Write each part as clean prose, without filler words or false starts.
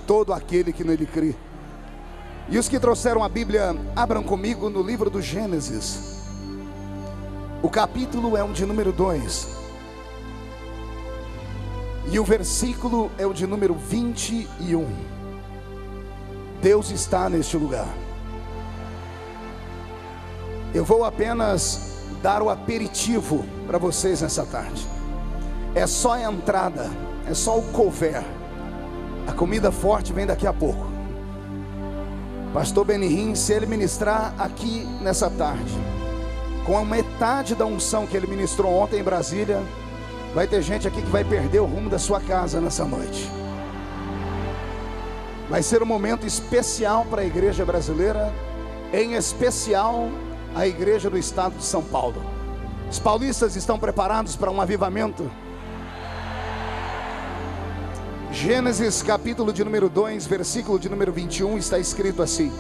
todo aquele que nele crê. E os que trouxeram a Bíblia, abram comigo no livro do Gênesis. O capítulo é o de número 2. E o versículo é o de número 21. Deus está neste lugar. Eu vou apenas dar o aperitivo para vocês nessa tarde. É só a entrada, é só o couvert. A comida forte vem daqui a pouco. Pastor Benihim, se ele ministrar aqui nessa tarde, com a metade da unção que ele ministrou ontem em Brasília, vai ter gente aqui que vai perder o rumo da sua casa nessa noite. Vai ser um momento especial para a igreja brasileira, em especial a igreja do estado de São Paulo. Os paulistas estão preparados para um avivamento? Gênesis capítulo de número 2, versículo de número 21, está escrito assim: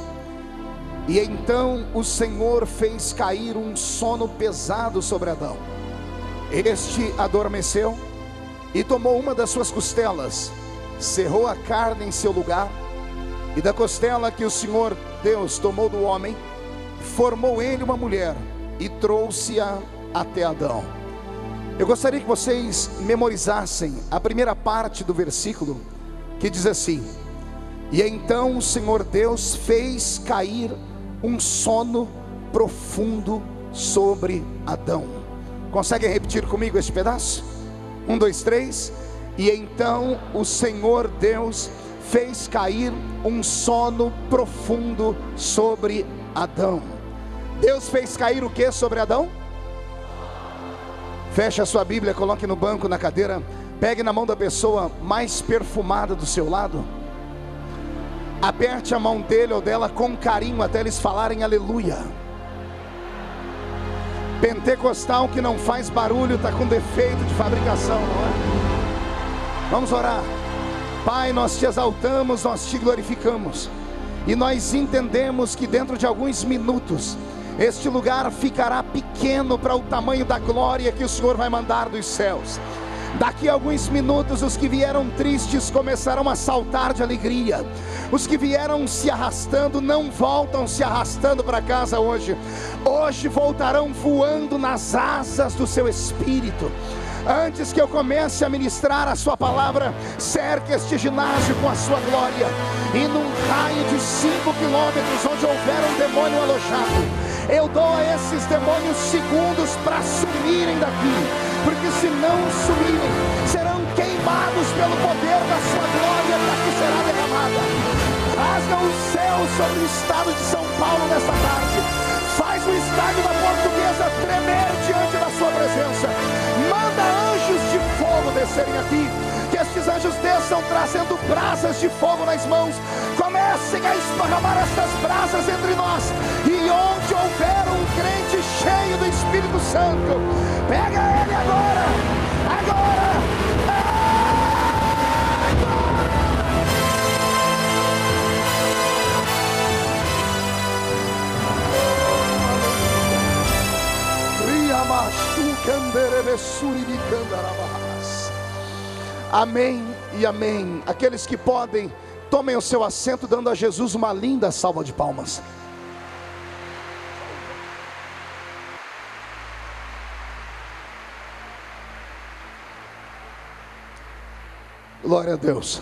E então o Senhor fez cair um sono pesado sobre Adão. Este adormeceu e tomou uma das suas costelas, cerrou a carne em seu lugar, e da costela que o Senhor Deus tomou do homem, formou ele uma mulher e trouxe-a até Adão. Eu gostaria que vocês memorizassem a primeira parte do versículo, que diz assim: E então o Senhor Deus fez cair um sono profundo sobre Adão. Conseguem repetir comigo esse pedaço? 1, 2, 3. E então o Senhor Deus fez cair um sono profundo sobre Adão. Deus fez cair o que sobre Adão? Feche a sua Bíblia, coloque no banco, na cadeira. Pegue na mão da pessoa mais perfumada do seu lado. Aperte a mão dele ou dela com carinho até eles falarem aleluia. Pentecostal que não faz barulho está com defeito de fabricação, não é? Vamos orar. Pai, nós te exaltamos, nós te glorificamos, e nós entendemos que dentro de alguns minutos este lugar ficará pequeno para o tamanho da glória que o Senhor vai mandar dos céus. Daqui a alguns minutos os que vieram tristes começarão a saltar de alegria. Os que vieram se arrastando não voltam se arrastando para casa hoje. Hoje voltarão voando nas asas do seu espírito. Antes que eu comece a ministrar a sua palavra, cerque este ginásio com a sua glória, e num raio de 5 quilômetros onde houver um demônio alojado, eu dou a esses demônios segundos para sumirem daqui, porque se não sumirem, serão queimados pelo poder da sua glória que aqui será derramada. Rasga o céu sobre o estado de São Paulo nesta tarde. Faz o estádio da Portuguesa tremer diante da sua presença. Manda anjos de fogo descerem aqui, que estes anjos desçam trazendo brasas de fogo nas mãos. Comecem a esparramar estas brasas entre nós, e onde houver um crente cheio do Espírito Santo, pega ele agora, agora, amém e amém. Aqueles que podem, tomem o seu assento, dando a Jesus uma linda salva de palmas. Glória a Deus.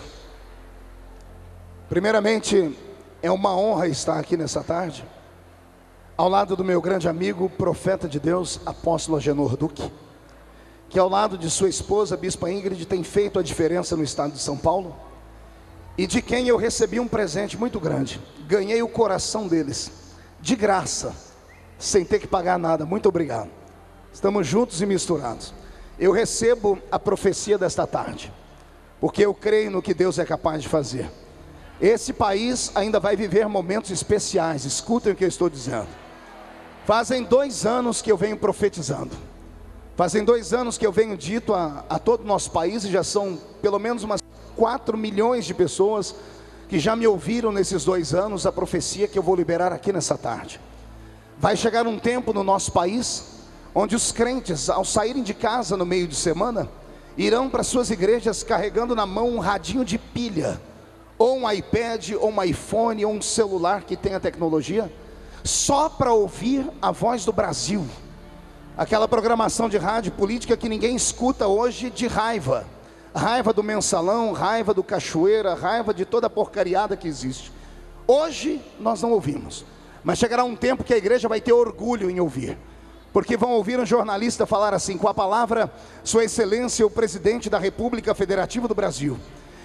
Primeiramente, é uma honra estar aqui nessa tarde, ao lado do meu grande amigo, profeta de Deus, apóstolo Agenor Duque, que ao lado de sua esposa, a bispa Ingrid, tem feito a diferença no estado de São Paulo, e de quem eu recebi um presente muito grande. Ganhei o coração deles, de graça, sem ter que pagar nada. Muito obrigado. Estamos juntos e misturados. Eu recebo a profecia desta tarde, porque eu creio no que Deus é capaz de fazer. Esse país ainda vai viver momentos especiais. Escutem o que eu estou dizendo. Fazem 2 anos que eu venho profetizando. Fazem 2 anos que eu venho dito a todo o nosso país, e já são pelo menos umas 4 milhões de pessoas que já me ouviram nesses 2 anos a profecia que eu vou liberar aqui nessa tarde. Vai chegar um tempo no nosso país onde os crentes, ao saírem de casa no meio de semana, irão para suas igrejas carregando na mão um radinho de pilha, ou um iPad, ou um iPhone, ou um celular que tenha tecnologia, só para ouvir a voz do Brasil. Aquela programação de rádio política que ninguém escuta hoje, de raiva. Raiva do Mensalão, raiva do Cachoeira, raiva de toda a porcariada que existe. Hoje nós não ouvimos, mas chegará um tempo que a igreja vai ter orgulho em ouvir, porque vão ouvir um jornalista falar assim, com a palavra, Sua Excelência, o Presidente da República Federativa do Brasil.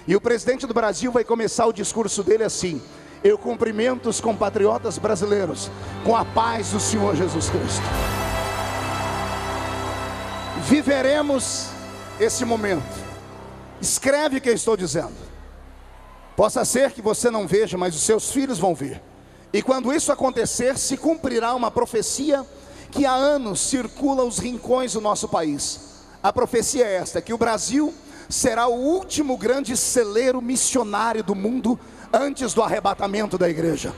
E o Presidente do Brasil vai começar o discurso dele assim: eu cumprimento os compatriotas brasileiros com a paz do Senhor Jesus Cristo. Viveremos esse momento. Escreve o que eu estou dizendo. Possa ser que você não veja, mas os seus filhos vão ver. E quando isso acontecer, se cumprirá uma profecia que há anos circula os rincões do nosso país. A profecia é esta: que o Brasil será o último grande celeiro missionário do mundo antes do arrebatamento da igreja.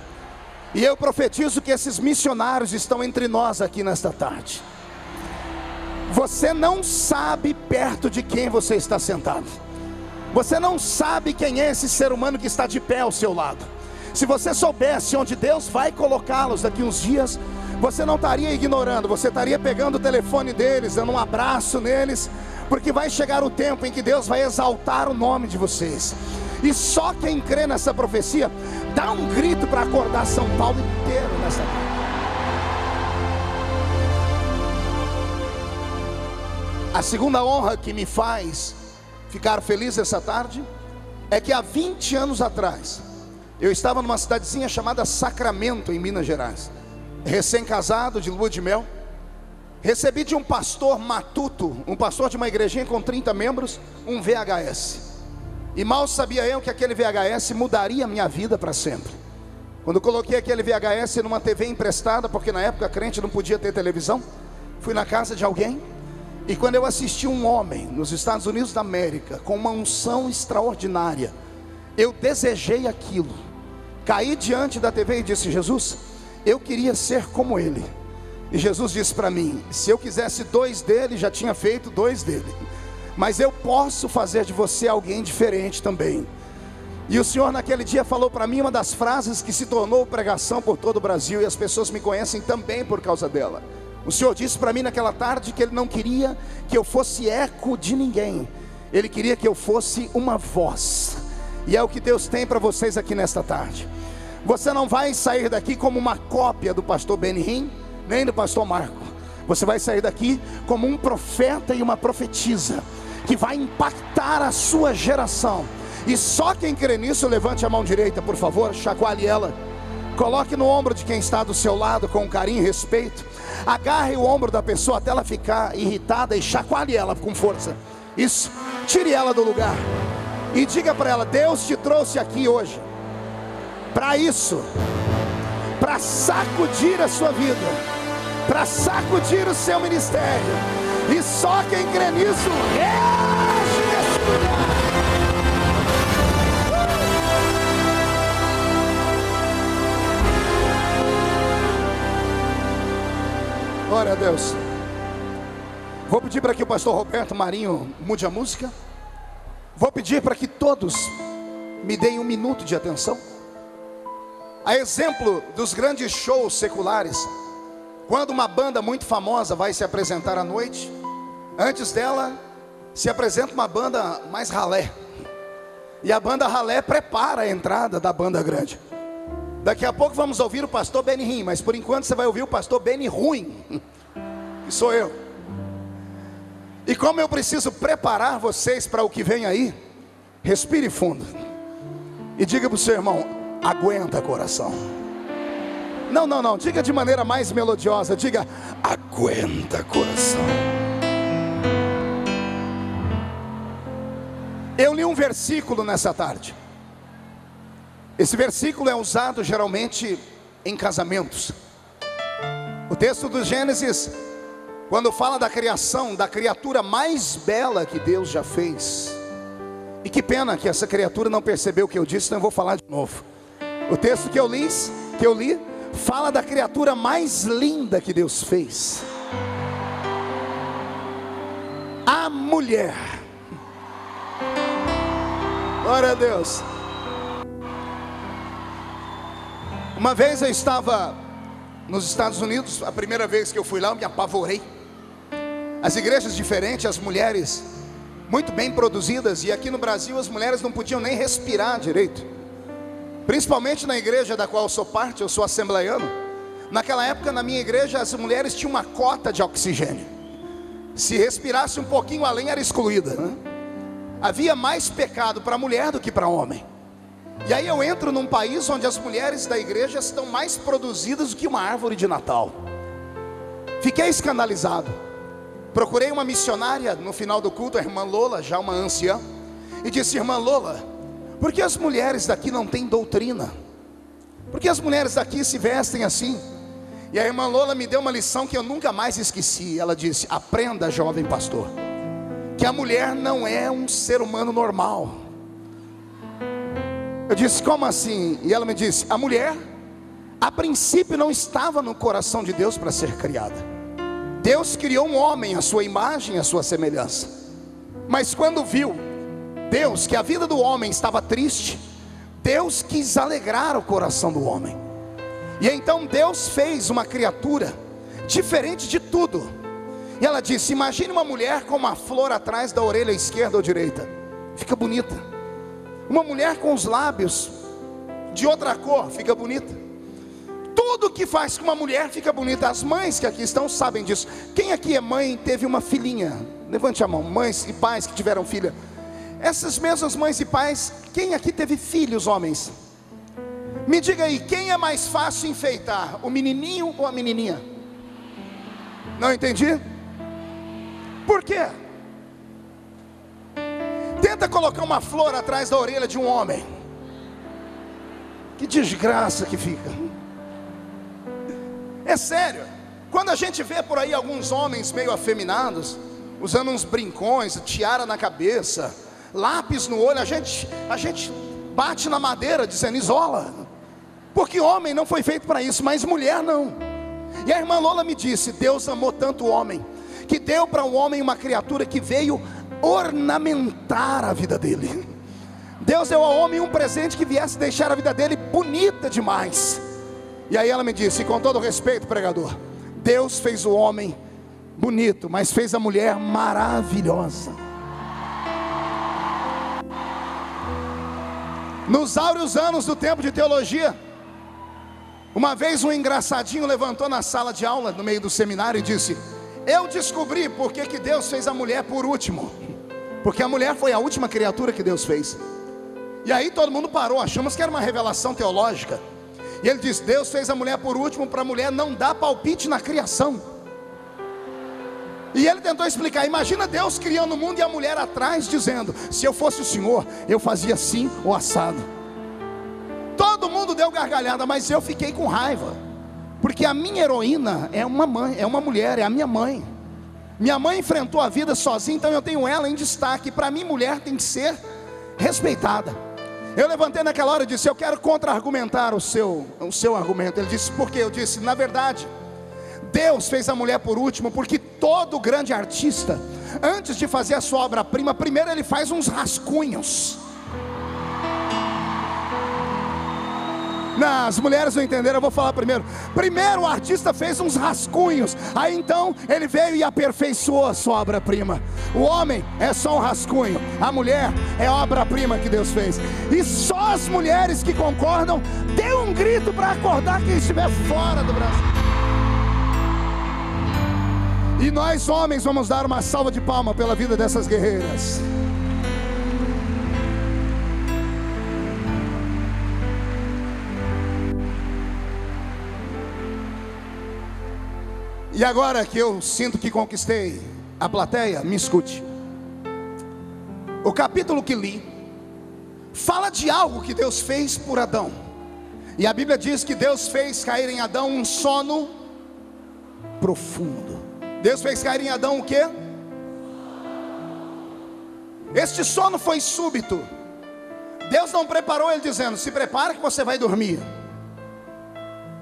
E eu profetizo que esses missionários estão entre nós aqui nesta tarde. Você não sabe perto de quem você está sentado. Você não sabe quem é esse ser humano que está de pé ao seu lado. Se você soubesse onde Deus vai colocá-los daqui uns dias, você não estaria ignorando, você estaria pegando o telefone deles, dando um abraço neles, porque vai chegar o tempo em que Deus vai exaltar o nome de vocês. E só quem crê nessa profecia, dá um grito para acordar São Paulo inteiro nessa tarde. A segunda honra que me faz ficar feliz essa tarde é que há 20 anos atrás eu estava numa cidadezinha chamada Sacramento, em Minas Gerais, recém-casado, de lua de mel. Recebi de um pastor matuto, um pastor de uma igrejinha com 30 membros, um VHS. E mal sabia eu que aquele VHS mudaria a minha vida para sempre. Quando coloquei aquele VHS numa TV emprestada, porque na época crente não podia ter televisão, fui na casa de alguém, e quando eu assisti um homem nos Estados Unidos da América com uma unção extraordinária, eu desejei aquilo. Caí diante da TV e disse: Jesus, eu queria ser como ele. E Jesus disse para mim: se eu quisesse 2 dele, já tinha feito 2 dele, mas eu posso fazer de você alguém diferente também. E o Senhor naquele dia falou para mim uma das frases que se tornou pregação por todo o Brasil, e as pessoas me conhecem também por causa dela. O Senhor disse para mim naquela tarde que Ele não queria que eu fosse eco de ninguém, Ele queria que eu fosse uma voz. E é o que Deus tem para vocês aqui nesta tarde. Você não vai sair daqui como uma cópia do pastor Benny Hinn, nem do pastor Marco. Você vai sair daqui como um profeta e uma profetisa, que vai impactar a sua geração. E só quem crê nisso, levante a mão direita, por favor, chacoalhe ela, coloque no ombro de quem está do seu lado com carinho e respeito. Agarre o ombro da pessoa até ela ficar irritada e chacoalhe ela com força. Isso, tire ela do lugar e diga para ela: Deus te trouxe aqui hoje para isso, para sacudir a sua vida, para sacudir o seu ministério. E só quem crê nisso reage nesse lugar. Glória a Deus. Vou pedir para que o pastor Roberto Marinho mude a música. Vou pedir para que todos me deem 1 minuto de atenção. A exemplo dos grandes shows seculares, quando uma banda muito famosa vai se apresentar à noite, antes dela se apresenta uma banda mais ralé. E a banda ralé prepara a entrada da banda grande. Daqui a pouco vamos ouvir o pastor Benny Hinn, mas por enquanto você vai ouvir o pastor Benny Ruim, que sou eu. E como eu preciso preparar vocês para o que vem aí, respire fundo e diga para o seu irmão: aguenta, coração. Não, diga de maneira mais melodiosa, diga: aguenta, coração. Eu li um versículo nessa tarde. Esse versículo é usado geralmente em casamentos. O texto do Gênesis, quando fala da criação, da criatura mais bela que Deus já fez. E que pena que essa criatura não percebeu o que eu disse, então eu vou falar de novo. O texto que eu li, fala da criatura mais linda que Deus fez. A mulher. Glória a Deus. Uma vez eu estava nos Estados Unidos, a primeira vez que eu fui lá, eu me apavorei. As igrejas diferentes, as mulheres muito bem produzidas, e aqui no Brasil as mulheres não podiam nem respirar direito. Principalmente na igreja da qual eu sou parte, eu sou assembleiano. Naquela época, na minha igreja, as mulheres tinham uma cota de oxigênio. Se respirasse um pouquinho além, era excluída, né? Havia mais pecado para a mulher do que para o homem. E aí eu entro num país onde as mulheres da igreja estão mais produzidas do que uma árvore de Natal. Fiquei escandalizado. Procurei uma missionária no final do culto, a irmã Lola, já uma anciã, e disse: irmã Lola, por que as mulheres daqui não têm doutrina? Por que as mulheres daqui se vestem assim? E a irmã Lola me deu uma lição que eu nunca mais esqueci. Ela disse: aprenda, jovem pastor, que a mulher não é um ser humano normal. Eu disse: como assim? E ela me disse: a mulher, a princípio, não estava no coração de Deus para ser criada. Deus criou um homem à sua imagem, à sua semelhança. Mas quando viu Deus que a vida do homem estava triste, Deus quis alegrar o coração do homem. E então Deus fez uma criatura diferente de tudo. E ela disse: imagine uma mulher com uma flor atrás da orelha esquerda ou direita. Fica bonita. Uma mulher com os lábios de outra cor, fica bonita. Tudo que faz com uma mulher fica bonita. As mães que aqui estão sabem disso. Quem aqui é mãe e teve uma filhinha? Levante a mão. Mães e pais que tiveram filha. Essas mesmas mães e pais, quem aqui teve filhos, homens? Me diga aí, quem é mais fácil enfeitar, o menininho ou a menininha? Não entendi? Por quê? Tenta colocar uma flor atrás da orelha de um homem. Que desgraça que fica. É sério. Quando a gente vê por aí alguns homens meio afeminados, usando uns brincões, tiara na cabeça, lápis no olho, a gente bate na madeira dizendo: isola. Porque homem não foi feito para isso, mas mulher não. E a irmã Lola me disse: Deus amou tanto o homem, que deu para o homem uma criatura que veio ornamentar a vida dele. Deus deu ao homem um presente que viesse deixar a vida dele bonita demais. E aí ela me disse, com todo respeito, pregador, Deus fez o homem bonito, mas fez a mulher maravilhosa. Nos áureos anos do tempo de teologia, uma vez um engraçadinho levantou na sala de aula, no meio do seminário, e disse: eu descobri por que Deus fez a mulher por último. Porque a mulher foi a última criatura que Deus fez. E aí todo mundo parou, achamos que era uma revelação teológica. E ele disse: Deus fez a mulher por último para a mulher não dar palpite na criação. E ele tentou explicar: imagina Deus criando o mundo e a mulher atrás dizendo: se eu fosse o Senhor, eu fazia assim ou assado. Todo mundo deu gargalhada, mas eu fiquei com raiva. Porque a minha heroína é uma mãe, é uma mulher, é a minha mãe. Minha mãe enfrentou a vida sozinha, então eu tenho ela em destaque. Para mim, mulher tem que ser respeitada. Eu levantei naquela hora e disse: eu quero contra-argumentar o seu argumento. Ele disse: por quê? Eu disse: na verdade, Deus fez a mulher por último, porque todo grande artista, antes de fazer a sua obra-prima, primeiro ele faz uns rascunhos. Não, as mulheres não entenderam, eu vou falar primeiro. Primeiro o artista fez uns rascunhos, aí então ele veio e aperfeiçoou a sua obra-prima. O homem é só um rascunho, a mulher é a obra-prima que Deus fez. E só as mulheres que concordam, dê um grito para acordar quem estiver fora do Brasil. E nós homens vamos dar uma salva de palmas pela vida dessas guerreiras. E agora que eu sinto que conquistei a plateia, me escute. O capítulo que li fala de algo que Deus fez por Adão. E a Bíblia diz que Deus fez cair em Adão um sono profundo. Deus fez cair em Adão o quê? Este sono foi súbito. Deus não preparou ele dizendo: se prepara que você vai dormir.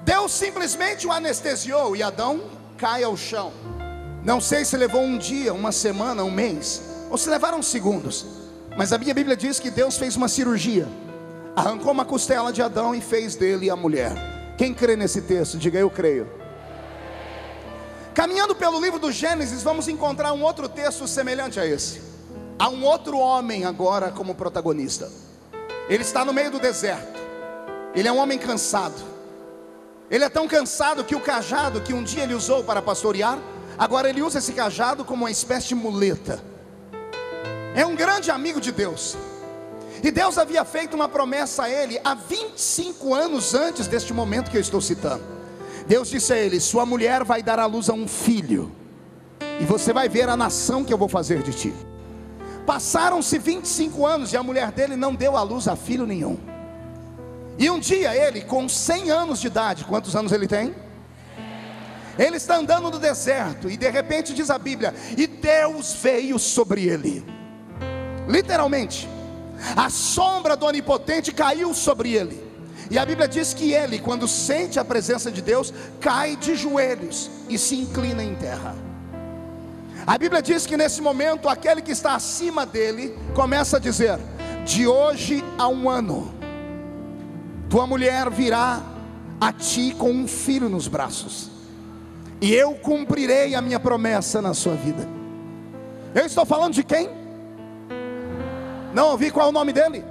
Deus simplesmente o anestesiou e Adão cai ao chão. Não sei se levou um dia, uma semana, um mês, ou se levaram segundos, mas a minha Bíblia diz que Deus fez uma cirurgia, arrancou uma costela de Adão e fez dele a mulher. Quem crê nesse texto? Diga: eu creio. Caminhando pelo livro do Gênesis, vamos encontrar um outro texto semelhante a esse. Há um outro homem agora como protagonista. Ele está no meio do deserto. Ele é um homem cansado. Ele é tão cansado que o cajado que um dia ele usou para pastorear, agora ele usa esse cajado como uma espécie de muleta. É um grande amigo de Deus. E Deus havia feito uma promessa a ele há 25 anos antes deste momento que eu estou citando. Deus disse a ele: sua mulher vai dar à luz a um filho, e você vai ver a nação que eu vou fazer de ti. Passaram-se 25 anos e a mulher dele não deu à luz a filho nenhum. E um dia ele, com 100 anos de idade, quantos anos ele tem? Ele está andando no deserto e de repente diz a Bíblia, e Deus veio sobre ele. Literalmente, a sombra do Onipotente caiu sobre ele. E a Bíblia diz que ele, quando sente a presença de Deus, cai de joelhos e se inclina em terra. A Bíblia diz que nesse momento, aquele que está acima dele começa a dizer: de hoje a 1 ano, tua mulher virá a ti com um filho nos braços, e eu cumprirei a minha promessa na sua vida. Eu estou falando de quem? Não ouvi. Qual é o nome dele?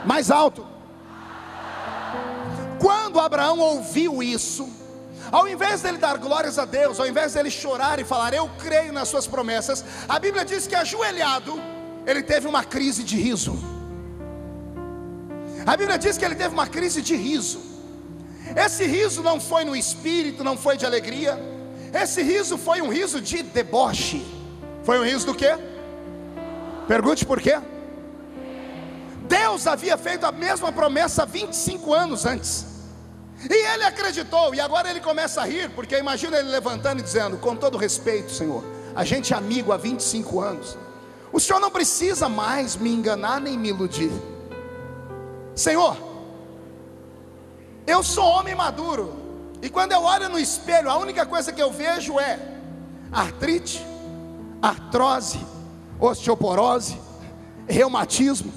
Mais alto. Quando Abraão ouviu isso, ao invés dele dar glórias a Deus, ao invés dele chorar e falar: eu creio nas suas promessas, a Bíblia diz que ajoelhado, ele teve uma crise de riso. A Bíblia diz que ele teve uma crise de riso. Esse riso não foi no espírito, não foi de alegria. Esse riso foi um riso de deboche. Foi um riso do quê? Pergunte por quê? Deus havia feito a mesma promessa 25 anos antes, e ele acreditou, e agora ele começa a rir, porque imagina ele levantando e dizendo: com todo respeito, Senhor, a gente é amigo há 25 anos, o Senhor não precisa mais me enganar nem me iludir. Senhor, eu sou homem maduro, e quando eu olho no espelho, a única coisa que eu vejo é artrite, artrose, osteoporose, reumatismo,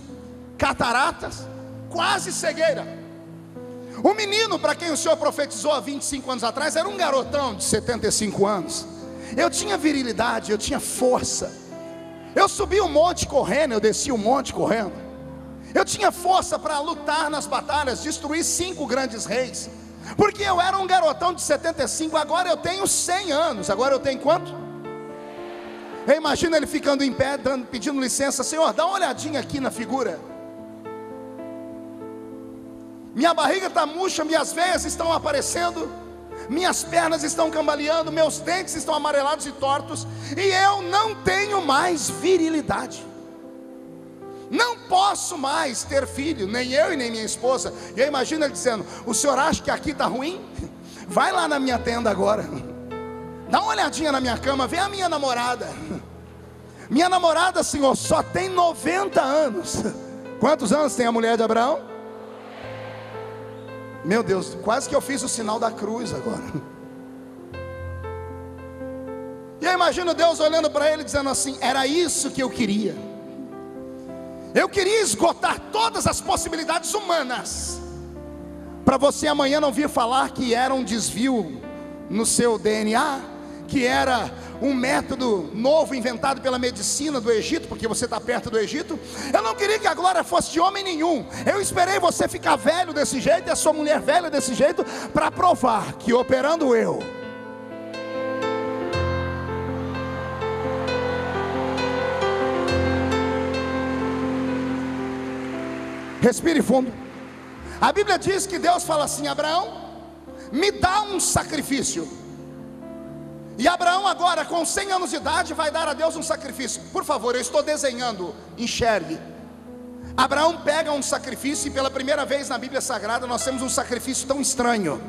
cataratas, quase cegueira. O menino para quem o Senhor profetizou há 25 anos atrás era um garotão de 75 anos. Eu tinha virilidade, eu tinha força. Eu subi o monte correndo, eu desci o monte correndo. Eu tinha força para lutar nas batalhas, destruir 5 grandes reis. Porque eu era um garotão de 75, agora eu tenho 100 anos. Agora eu tenho quanto? Eu imagino ele ficando em pé, pedindo licença: Senhor, dá uma olhadinha aqui na figura. Minha barriga está murcha, minhas veias estão aparecendo, minhas pernas estão cambaleando, meus dentes estão amarelados e tortos, e eu não tenho mais virilidade. Não posso mais ter filho, nem eu e nem minha esposa. E eu imagino ele dizendo: o senhor acha que aqui está ruim? Vai lá na minha tenda agora, dá uma olhadinha na minha cama, vê a minha namorada. Minha namorada, Senhor, só tem 90 anos. Quantos anos tem a mulher de Abraão? Meu Deus, quase que eu fiz o sinal da cruz agora. E eu imagino Deus olhando para ele dizendo assim: era isso que eu queria. Eu queria esgotar todas as possibilidades humanas, para você amanhã não vir falar que era um desvio no seu DNA, que era um método novo inventado pela medicina do Egito, porque você está perto do Egito. Eu não queria que a glória fosse de homem nenhum. Eu esperei você ficar velho desse jeito e a sua mulher velha desse jeito, para provar que operando eu, respire fundo. A Bíblia diz que Deus fala assim: Abraão, me dá um sacrifício. E Abraão agora com 100 anos de idade vai dar a Deus um sacrifício. Por favor, eu estou desenhando, enxergue. Abraão pega um sacrifício, e pela primeira vez na Bíblia Sagrada nós temos um sacrifício tão estranho.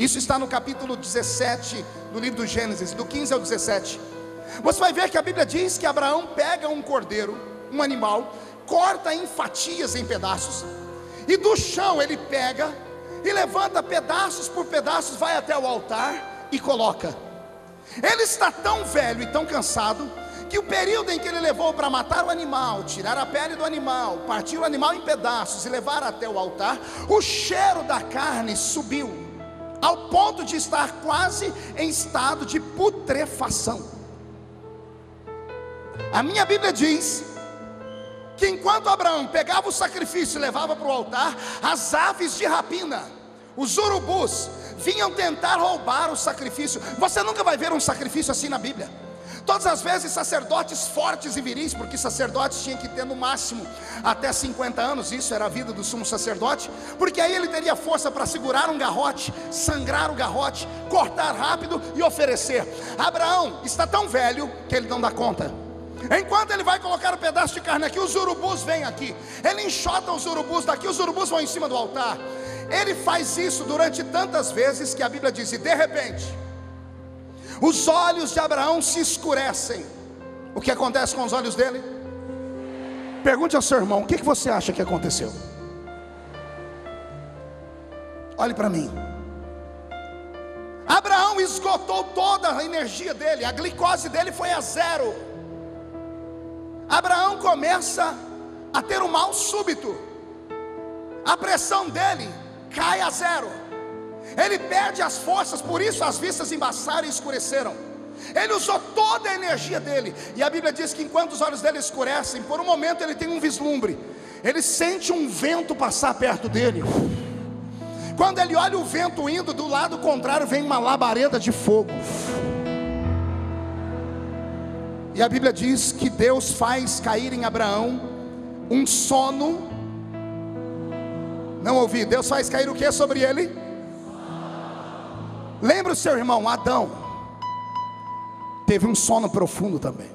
Isso está no capítulo 17 do livro do Gênesis, do 15 ao 17. Você vai ver que a Bíblia diz que Abraão pega um cordeiro, um animal, corta em fatias, em pedaços, e do chão ele pega e levanta pedaços por pedaços, vai até o altar e coloca. Ele está tão velho e tão cansado que o período em que ele levou para matar o animal, tirar a pele do animal, partir o animal em pedaços e levar até o altar, o cheiro da carne subiu, ao ponto de estar quase em estado de putrefação. A minha Bíblia diz que enquanto Abraão pegava o sacrifício e levava para o altar, as aves de rapina, os urubus, vinham tentar roubar o sacrifício. Você nunca vai ver um sacrifício assim na Bíblia. Todas as vezes sacerdotes fortes e viris, porque sacerdotes tinham que ter no máximo até 50 anos, isso era a vida do sumo sacerdote, porque aí ele teria força para segurar um garrote, sangrar o garrote, cortar rápido e oferecer. Abraão está tão velho que ele não dá conta. Enquanto ele vai colocar um pedaço de carne aqui, os urubus vêm aqui, ele enxota os urubus daqui, os urubus vão em cima do altar. Ele faz isso durante tantas vezes que a Bíblia diz, e de repente os olhos de Abraão se escurecem. O que acontece com os olhos dele? Pergunte ao seu irmão, o que você acha que aconteceu? Olhe para mim. Abraão esgotou toda a energia dele, a glicose dele foi a zero. Abraão começa a ter um mal súbito, a pressão dele cai a zero, ele perde as forças, por isso as vistas embaçaram e escureceram. Ele usou toda a energia dele, e a Bíblia diz que enquanto os olhos dele escurecem, por um momento ele tem um vislumbre, ele sente um vento passar perto dele. Quando ele olha o vento indo, do lado contrário vem uma labareda de fogo. E a Bíblia diz que Deus faz cair em Abraão um sono. Não ouvi, Deus faz cair o que sobre ele? Lembra o seu irmão Adão, teve um sono profundo também.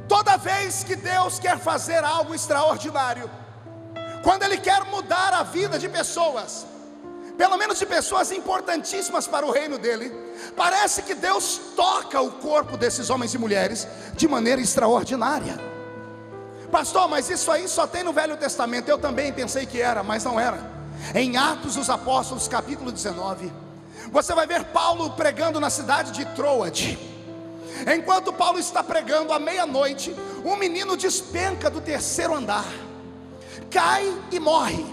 Toda vez que Deus quer fazer algo extraordinário, quando Ele quer mudar a vida de pessoas, pelo menos de pessoas importantíssimas para o reino dele, parece que Deus toca o corpo desses homens e mulheres de maneira extraordinária. Pastor, mas isso aí só tem no Velho Testamento. Eu também pensei que era, mas não era. Em Atos dos Apóstolos, capítulo 19, você vai ver Paulo pregando na cidade de Troade. Enquanto Paulo está pregando à meia-noite, um menino despenca do terceiro andar, cai e morre.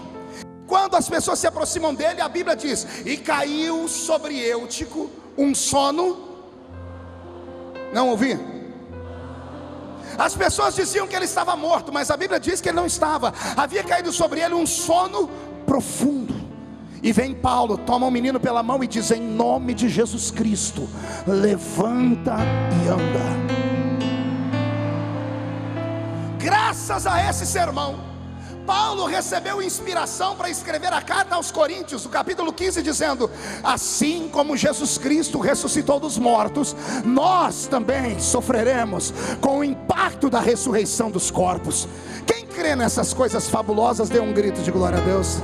Quando as pessoas se aproximam dele, a Bíblia diz, e caiu sobre Eutico um sono. Não ouvi? As pessoas diziam que ele estava morto, mas a Bíblia diz que ele não estava. Havia caído sobre ele um sono profundo. E vem Paulo, toma o menino pela mão e diz, em nome de Jesus Cristo, levanta e anda. Graças a esse sermão, Paulo recebeu inspiração para escrever a carta aos Coríntios, no capítulo 15, dizendo, assim como Jesus Cristo ressuscitou dos mortos, nós também sofreremos com o impacto da ressurreição dos corpos. Quem crê nessas coisas fabulosas, dê um grito de glória a Deus.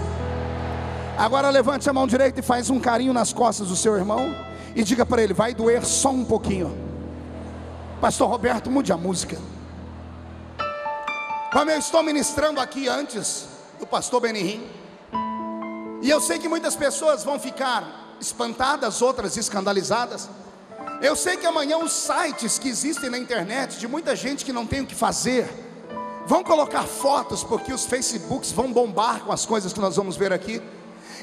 Agora levante a mão direita e faz um carinho nas costas do seu irmão e diga para ele, vai doer só um pouquinho. Pastor Roberto, mude a música. Como eu estou ministrando aqui antes do pastor Benihim, e eu sei que muitas pessoas vão ficar espantadas, outras escandalizadas. Eu sei que amanhã os sites que existem na internet, de muita gente que não tem o que fazer, vão colocar fotos, porque os Facebooks vão bombar com as coisas que nós vamos ver aqui,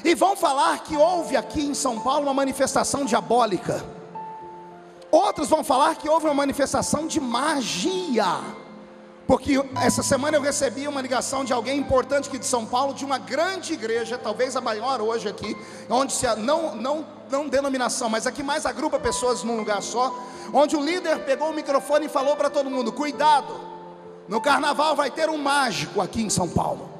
e vão falar que houve aqui em São Paulo uma manifestação diabólica. Outros vão falar que houve uma manifestação de magia, porque essa semana eu recebi uma ligação de alguém importante aqui de São Paulo, de uma grande igreja, talvez a maior hoje aqui, onde se não denominação, mas aqui mais agrupa pessoas num lugar só, onde o líder pegou o microfone e falou para todo mundo, cuidado, no carnaval vai ter um mágico aqui em São Paulo.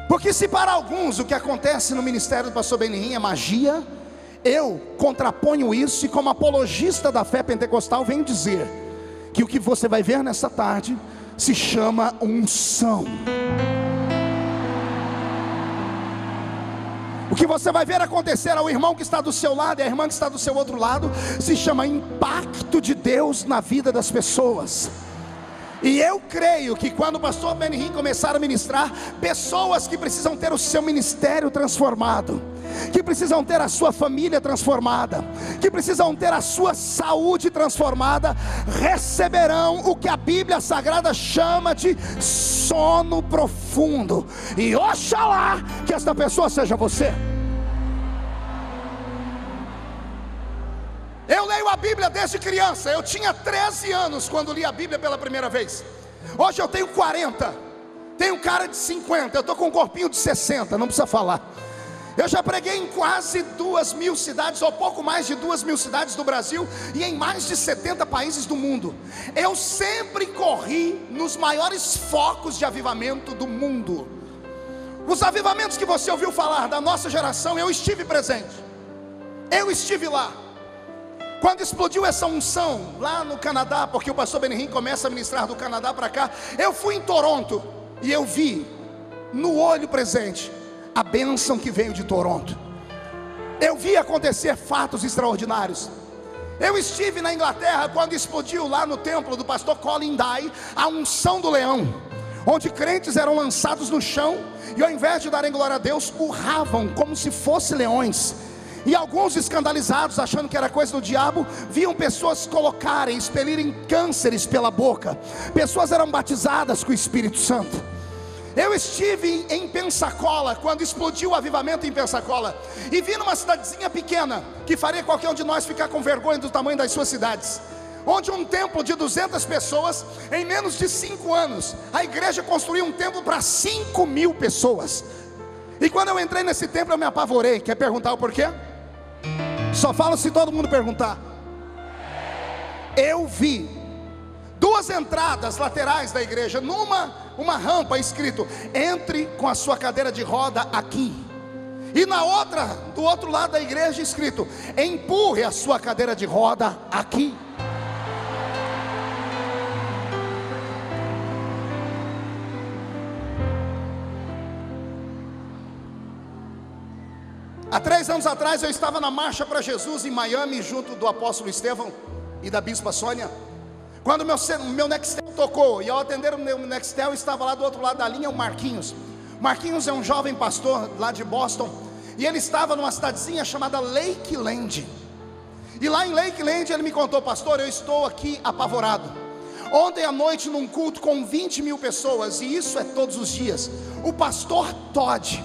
Porque se para alguns o que acontece no ministério do pastor Benihim é magia, eu contraponho isso e como apologista da fé pentecostal venho dizer que o que você vai ver nessa tarde se chama unção. O que você vai ver acontecer ao irmão que está do seu lado e à irmã que está do seu outro lado se chama impacto de Deus na vida das pessoas. E eu creio que quando o pastor Benihim começar a ministrar, pessoas que precisam ter o seu ministério transformado, que precisam ter a sua família transformada, que precisam ter a sua saúde transformada, receberão o que a Bíblia Sagrada chama de sono profundo. E oxalá que esta pessoa seja você. Eu leio a Bíblia desde criança. Eu tinha 13 anos quando li a Bíblia pela primeira vez. Hoje eu tenho 40. Tenho cara de 50. Eu estou com um corpinho de 60, não precisa falar. Eu já preguei em quase 2.000 cidades, ou pouco mais de 2.000 cidades do Brasil, e em mais de 70 países do mundo. Eu sempre corri nos maiores focos de avivamento do mundo. Os avivamentos que você ouviu falar da nossa geração, eu estive presente. Eu estive lá. Quando explodiu essa unção lá no Canadá, porque o pastor Benihim começa a ministrar do Canadá para cá, eu fui em Toronto e eu vi no olho presente a bênção que veio de Toronto. Eu vi acontecer fatos extraordinários. Eu estive na Inglaterra quando explodiu lá no templo do pastor Colin Dye a unção do leão, onde crentes eram lançados no chão e ao invés de darem glória a Deus, urravam como se fossem leões. E alguns escandalizados, achando que era coisa do diabo, viam pessoas colocarem, expelirem cânceres pela boca. Pessoas eram batizadas com o Espírito Santo. Eu estive em Pensacola, quando explodiu o avivamento em Pensacola, e vi numa cidadezinha pequena, que faria qualquer um de nós ficar com vergonha do tamanho das suas cidades, onde um templo de 200 pessoas, em menos de 5 anos, a igreja construiu um templo para 5.000 pessoas. E quando eu entrei nesse templo eu me apavorei. Quer perguntar o porquê? Só falo se todo mundo perguntar. Eu vi 2 entradas laterais da igreja, uma rampa escrito: entre com a sua cadeira de roda aqui. E na outra, do outro lado da igreja, escrito: empurre a sua cadeira de roda aqui. Há 3 anos atrás eu estava na Marcha para Jesus em Miami, junto do apóstolo Estevão e da bispa Sônia. Quando meu Nextel tocou, e ao atender o meu Nextel, estava lá do outro lado da linha o Marquinhos. Marquinhos é um jovem pastor lá de Boston, e ele estava numa cidadezinha chamada Lakeland. E lá em Lakeland ele me contou: pastor, eu estou aqui apavorado. Ontem à noite, num culto com 20.000 pessoas, e isso é todos os dias, o pastor Todd,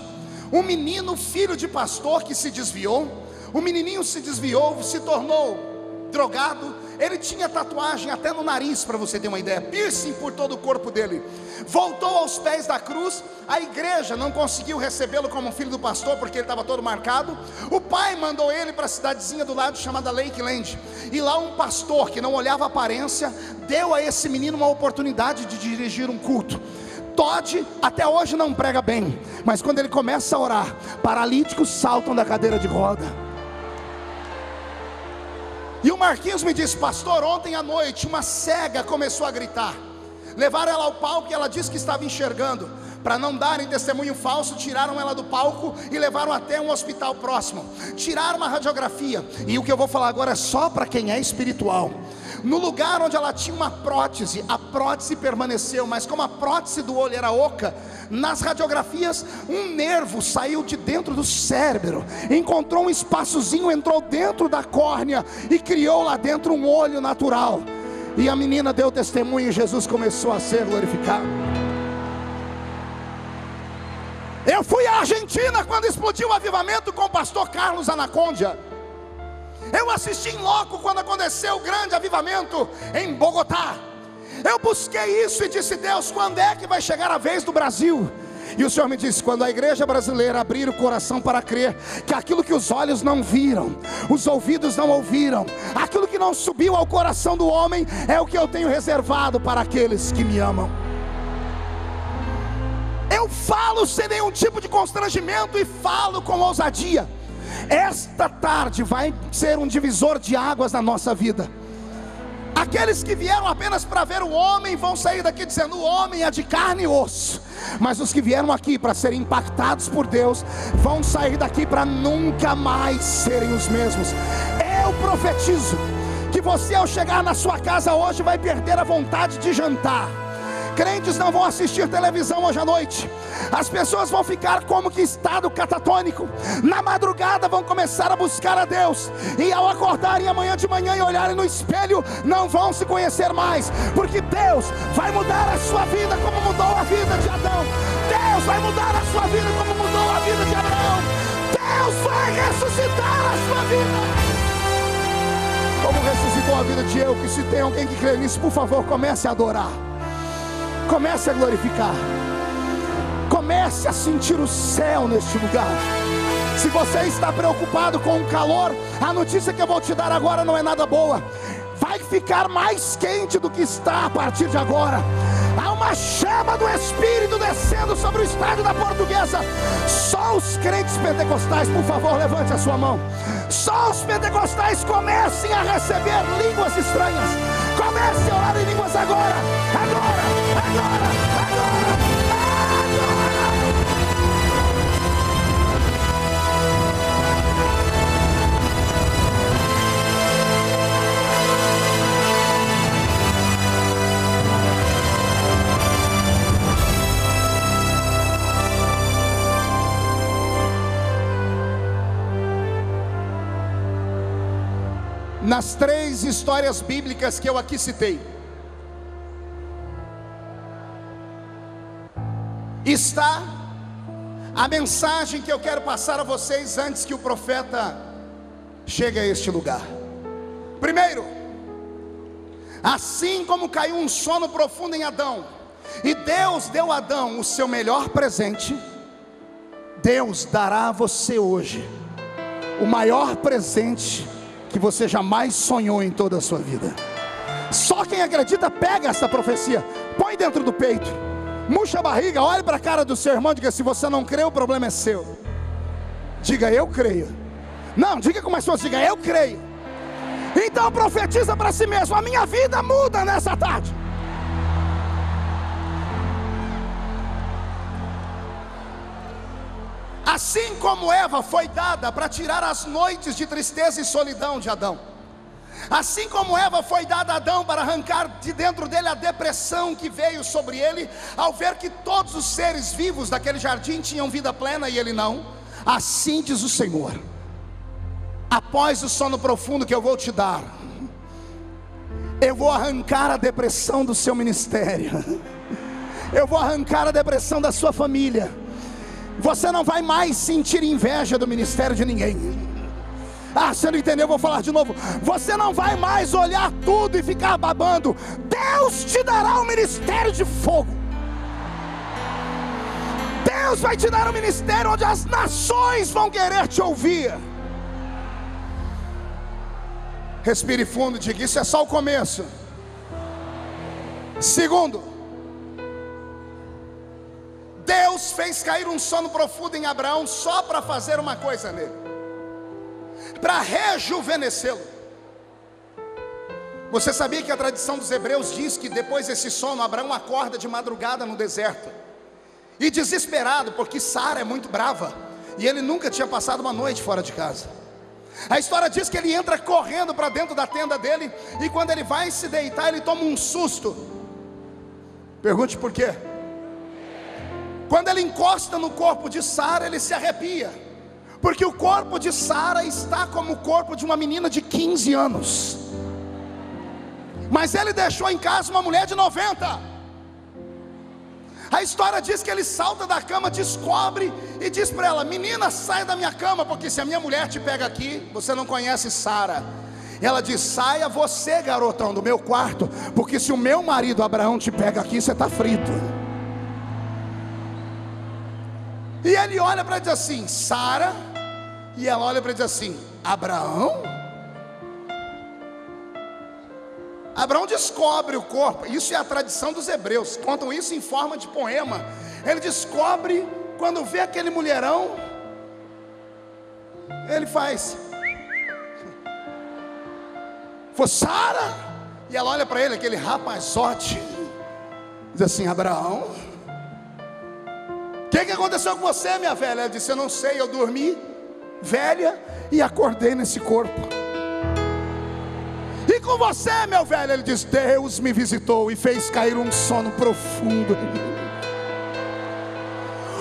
um menino filho de pastor que se desviou, o menininho se desviou, se tornou drogado. Ele tinha tatuagem até no nariz, para você ter uma ideia, piercing por todo o corpo dele. Voltou aos pés da cruz. A igreja não conseguiu recebê-lo como filho do pastor, porque ele estava todo marcado. O pai mandou ele para a cidadezinha do lado chamada Lakeland, e lá um pastor que não olhava a aparência deu a esse menino uma oportunidade de dirigir um culto. Todd até hoje não prega bem, mas quando ele começa a orar, paralíticos saltam da cadeira de roda. E o Marquinhos me disse: pastor, ontem à noite uma cega começou a gritar. Levaram ela ao palco e ela disse que estava enxergando. Para não darem testemunho falso, tiraram ela do palco e levaram até um hospital próximo. Tiraram uma radiografia, e o que eu vou falar agora é só para quem é espiritual. No lugar onde ela tinha uma prótese, a prótese permaneceu, mas como a prótese do olho era oca, nas radiografias um nervo saiu de dentro do cérebro, encontrou um espaçozinho, entrou dentro da córnea e criou lá dentro um olho natural. E a menina deu testemunho e Jesus começou a ser glorificado. Eu fui à Argentina quando explodiu o avivamento com o pastor Carlos Anacondia. Eu assisti em loco quando aconteceu o grande avivamento em Bogotá. Eu busquei isso e disse: Deus, quando é que vai chegar a vez do Brasil? E o Senhor me disse: quando a igreja brasileira abrir o coração para crer que aquilo que os olhos não viram, os ouvidos não ouviram, aquilo que não subiu ao coração do homem, é o que eu tenho reservado para aqueles que me amam. Eu falo sem nenhum tipo de constrangimento e falo com ousadia. Esta tarde vai ser um divisor de águas na nossa vida. Aqueles que vieram apenas para ver o homem vão sair daqui dizendo: o homem é de carne e osso. Mas os que vieram aqui para serem impactados por Deus vão sair daqui para nunca mais serem os mesmos. Eu profetizo que você, ao chegar na sua casa hoje, vai perder a vontade de jantar. Crentes não vão assistir televisão hoje à noite. As pessoas vão ficar como que em estado catatônico. Na madrugada vão começar a buscar a Deus, e ao acordarem amanhã de manhã e olharem no espelho, não vão se conhecer mais, porque Deus vai mudar a sua vida como mudou a vida de Adão. Deus vai mudar a sua vida como mudou a vida de Abraão. Deus vai ressuscitar a sua vida como ressuscitou a vida de eu. Que se tem alguém que crê nisso, por favor, comece a adorar, comece a glorificar, comece a sentir o céu neste lugar. Se você está preocupado com o calor, a notícia que eu vou te dar agora não é nada boa. Vai ficar mais quente do que está a partir de agora. Há uma chama do Espírito descendo sobre o estádio da Portuguesa. Só os crentes pentecostais, por favor, levante a sua mão. Só os pentecostais comecem a receber línguas estranhas. Comece a orar em línguas agora. Agora, agora, agora, agora. Nas 3 histórias bíblicas que eu aqui citei, está a mensagem que eu quero passar a vocês antes que o profeta chegue a este lugar. Primeiro, assim como caiu um sono profundo em Adão, e Deus deu a Adão o seu melhor presente, Deus dará a você hoje o maior presente que você jamais sonhou em toda a sua vida. Só quem acredita pega essa profecia, põe dentro do peito, murcha a barriga, olhe para a cara do seu irmão e diga: se você não crê, o problema é seu. Diga: eu creio. Não, diga com mais força, diga: eu creio. Então profetiza para si mesmo: a minha vida muda nessa tarde. Assim como Eva foi dada para tirar as noites de tristeza e solidão de Adão, assim como Eva foi dada a Adão para arrancar de dentro dele a depressão que veio sobre ele, ao ver que todos os seres vivos daquele jardim tinham vida plena e ele não, assim diz o Senhor: após o sono profundo que eu vou te dar, eu vou arrancar a depressão do seu ministério, eu vou arrancar a depressão da sua família. Você não vai mais sentir inveja do ministério de ninguém. Ah, você não entendeu? Eu vou falar de novo. Você não vai mais olhar tudo e ficar babando. Deus te dará um ministério de fogo. Deus vai te dar um ministério onde as nações vão querer te ouvir. Respire fundo e diga: isso é só o começo. Segundo, Deus fez cair um sono profundo em Abraão só para fazer uma coisa nele, para rejuvenescê-lo. Você sabia que a tradição dos hebreus diz que depois desse sono, Abraão acorda de madrugada no deserto, e desesperado, porque Sara é muito brava, e ele nunca tinha passado uma noite fora de casa. A história diz que ele entra correndo para dentro da tenda dele, e quando ele vai se deitar, ele toma um susto. Pergunte por quê? Quando ele encosta no corpo de Sara, ele se arrepia, porque o corpo de Sara está como o corpo de uma menina de 15 anos, mas ele deixou em casa uma mulher de 90. A história diz que ele salta da cama, descobre e diz para ela: menina, saia da minha cama, porque se a minha mulher te pega aqui, você não conhece Sara. Ela diz: saia você, garotão, do meu quarto, porque se o meu marido Abraão te pega aqui, você está frito. E ele olha para dizer assim: Sara. E ela olha para dizer assim: Abraão? Abraão descobre o corpo. Isso é a tradição dos hebreus, contam isso em forma de poema. Ele descobre, quando vê aquele mulherão, ele faz: foi Sara? E ela olha para ele, aquele rapazote, diz assim: Abraão, o que aconteceu com você, minha velha? Ela disse: eu não sei, eu dormi velha e acordei nesse corpo. E com você, meu velho? Ele diz: Deus me visitou e fez cair um sono profundo.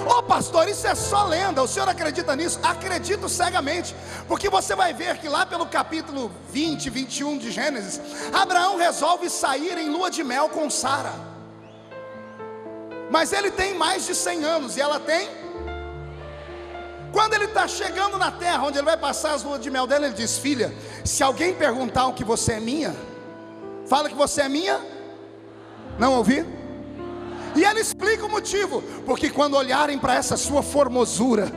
Ô pastor, isso é só lenda, o senhor acredita nisso? Acredito cegamente, porque você vai ver que lá pelo capítulo 20, 21 de Gênesis, Abraão resolve sair em lua de mel com Sara. Mas ele tem mais de 100 anos e ela tem. Quando ele está chegando na terra, onde ele vai passar as luas de mel dela, ele diz: filha, se alguém perguntar o que você é minha, fala que você é minha. Não ouvi? E ele explica o motivo: porque quando olharem para essa sua formosura,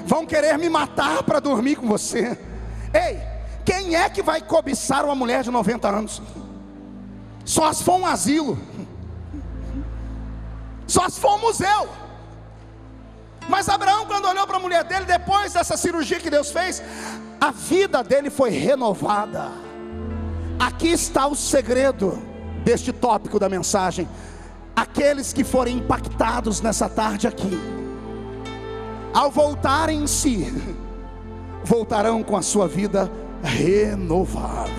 vão querer me matar para dormir com você. Ei, quem é que vai cobiçar uma mulher de 90 anos? Só se for um asilo, só se for um museu. Mas Abraão, quando olhou para a mulher dele, depois dessa cirurgia que Deus fez, a vida dele foi renovada. Aqui está o segredo deste tópico da mensagem. Aqueles que forem impactados nessa tarde aqui, ao voltarem em si, voltarão com a sua vida renovada.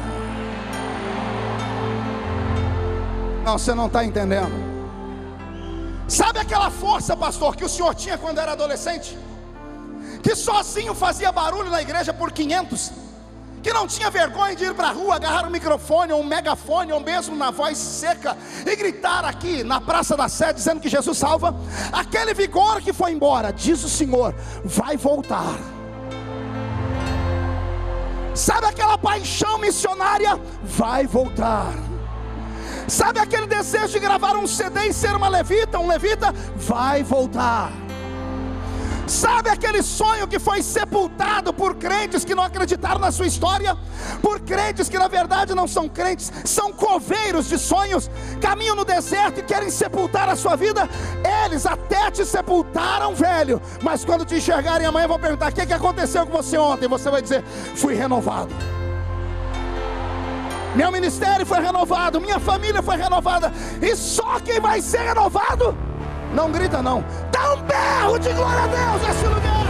Não, você não está entendendo. Sabe aquela força, pastor, que o senhor tinha quando era adolescente? Que sozinho fazia barulho na igreja por 500? Que não tinha vergonha de ir para a rua, agarrar um microfone ou um megafone, ou mesmo na voz seca, e gritar aqui na Praça da Sé, dizendo que Jesus salva? Aquele vigor que foi embora, diz o Senhor, vai voltar. Sabe aquela paixão missionária? Vai voltar. Sabe aquele desejo de gravar um CD e ser um levita? Vai voltar. Sabe aquele sonho que foi sepultado por crentes que não acreditaram na sua história? Por crentes que na verdade não são crentes, são coveiros de sonhos, caminham no deserto e querem sepultar a sua vida. Eles até te sepultaram, velho, mas quando te enxergarem amanhã vão perguntar: o que aconteceu com você ontem? Você vai dizer: fui renovado. Meu ministério foi renovado, minha família foi renovada. E só quem vai ser renovado, não grita não, dá um berro de glória a Deus nesse lugar.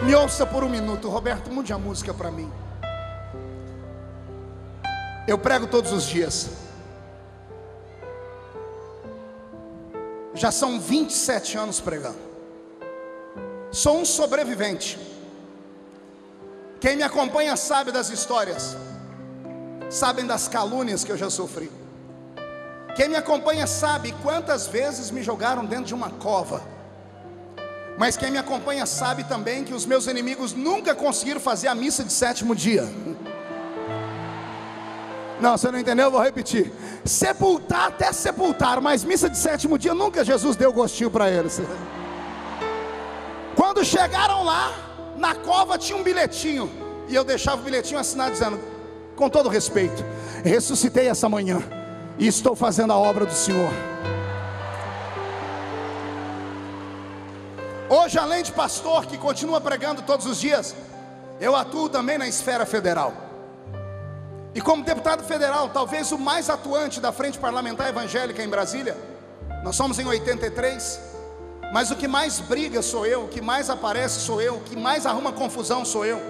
Me ouça por um minuto, Roberto, mude a música para mim. Eu prego todos os dias. Já são 27 anos pregando. Sou um sobrevivente. Quem me acompanha sabe das histórias, sabem das calúnias que eu já sofri. Quem me acompanha sabe quantas vezes me jogaram dentro de uma cova. Mas quem me acompanha sabe também que os meus inimigos nunca conseguiram fazer a missa de 7º dia. Não, você não entendeu, eu vou repetir. Sepultar até sepultar, mas missa de 7º dia nunca Jesus deu gostinho para eles. Quando chegaram lá, na cova tinha um bilhetinho, e eu deixava o bilhetinho assinado dizendo: com todo respeito, ressuscitei essa manhã e estou fazendo a obra do Senhor. Hoje, além de pastor que continua pregando todos os dias, eu atuo também na esfera federal. E como deputado federal, talvez o mais atuante da Frente Parlamentar Evangélica em Brasília. Nós somos em 83, mas o que mais briga sou eu, o que mais aparece sou eu, o que mais arruma confusão sou eu,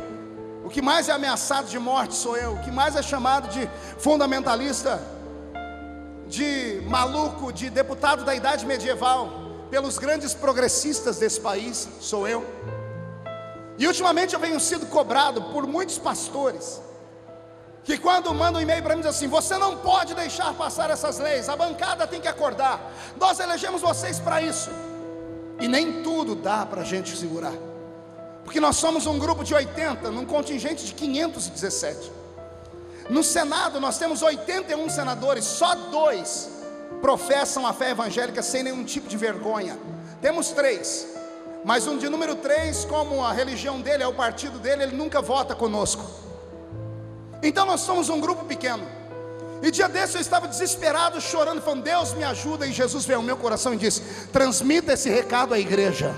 o que mais é ameaçado de morte sou eu, o que mais é chamado de fundamentalista, de maluco, de deputado da idade medieval, pelos grandes progressistas desse país, sou eu. E ultimamente eu venho sido cobrado por muitos pastores, que quando mandam um e-mail para mim, diz assim: você não pode deixar passar essas leis, a bancada tem que acordar, nós elegemos vocês para isso. E nem tudo dá para a gente segurar, porque nós somos um grupo de 80, num contingente de 517. No Senado nós temos 81 senadores, só 2 professam a fé evangélica sem nenhum tipo de vergonha. Temos 3, mas um de número 3, como a religião dele é o partido dele, ele nunca vota conosco. Então nós somos um grupo pequeno. E dia desse eu estava desesperado, chorando, falando: Deus me ajuda. E Jesus veio ao meu coração e disse: transmita esse recado à igreja.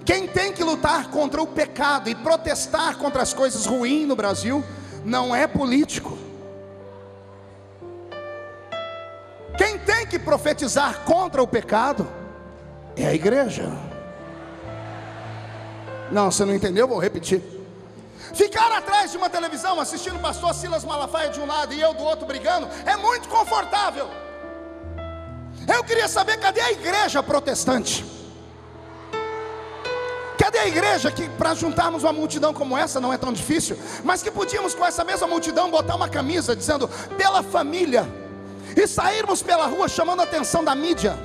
Quem tem que lutar contra o pecado e protestar contra as coisas ruins no Brasil não é político. Quem tem que profetizar contra o pecado é a igreja. Não, você não entendeu? Vou repetir. Ficar atrás de uma televisão assistindo o pastor Silas Malafaia de um lado e eu do outro brigando é muito confortável. Eu queria saber, cadê a igreja protestante? Cadê a igreja que, para juntarmos uma multidão como essa, não é tão difícil, mas que podíamos com essa mesma multidão botar uma camisa dizendo pela família, e sairmos pela rua chamando a atenção da mídia,